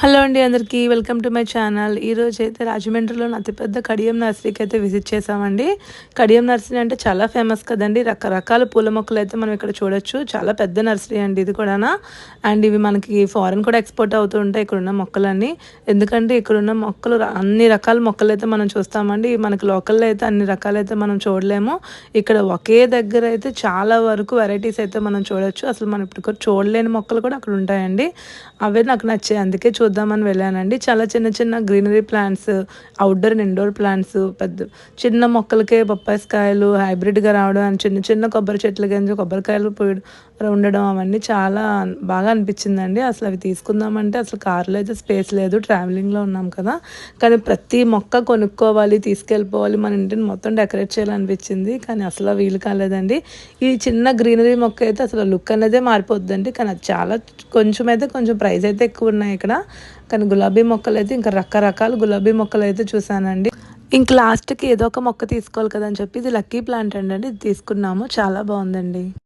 Hello అండి అందరికీ welcome to my channel. ఈరోజు అయితే రాజమండ్రిలోని అతిపెద్ద కడియం నర్సరీకి అయితే విజిట్ చేసామండి. కడియం నర్సరీ అంటే చాలా ఫేమస్ కదండి. రకరకాల పూల మొక్కలు అయితే మనం ఇక్కడ చూడొచ్చు. చాలా పెద్ద నర్సరీ అండి ఇది కూడానా. అండ్ ఇవి మనకి ఫారెన్ కూడా ఎక్స్పోర్ట్ అవుతూ ఉంటాయి ఇక్కడున్న మొక్కలన్నీ. ఎందుకంటే ఇక్కడున్న మొక్కలు అన్ని రకాల మొక్కలు అయితే మనం చూస్తామండి. మనకి లోకల్లో అయితే అన్ని రకాలైతే మనం చూడలేము. ఇక్కడ ఒకే దగ్గర అయితే చాలా వరకు వెరైటీస్ అయితే మనం చూడొచ్చు. అసలు మనం ఇప్పుడు చూడలేని మొక్కలు కూడా అక్కడ ఉంటాయండి. అవే నాకు నచ్చాయి, అందుకే చూద్దామని వెళ్ళానండి. చాలా చిన్న చిన్న greenery plants, outdoor and indoor plants, పెద్ద చిన్న మొక్కలకే బొప్పాయికాయలు హైబ్రిడ్గా రావడం అండ్ చిన్న చిన్న కొబ్బరి చెట్ల కింద కొబ్బరికాయలు ఉండడం అవన్నీ చాలా బాగా అనిపించిందండి. అసలు అవి తీసుకుందామంటే అసలు కార్లో అయితే స్పేస్ లేదు, ట్రావెలింగ్లో ఉన్నాం కదా. కానీ ప్రతి మొక్క కొనుక్కోవాలి, తీసుకెళ్ళిపోవాలి, మన ఇంటిని మొత్తం డెకరేట్ చేయాలనిపించింది. కానీ అసలు వీలు కాలేదండి. ఈ చిన్న గ్రీనరీ మొక్క అయితే అసలు లుక్ అనేదే మారిపోద్దండి. కానీ అది చాలా కొంచెం ప్రైస్ అయితే ఎక్కువ ఉన్నాయి ఇక్కడ. కానీ గులాబీ మొక్కలు అయితే ఇంకా రకరకాల గులాబీ మొక్కలు అయితే చూసానండి. ఇంక లాస్ట్కి ఏదో ఒక మొక్క తీసుకోవాలి కదా అని చెప్పి ఇది లక్కీ ప్లాంట్ అండి, ఇది తీసుకున్నాము. చాలా బాగుందండి.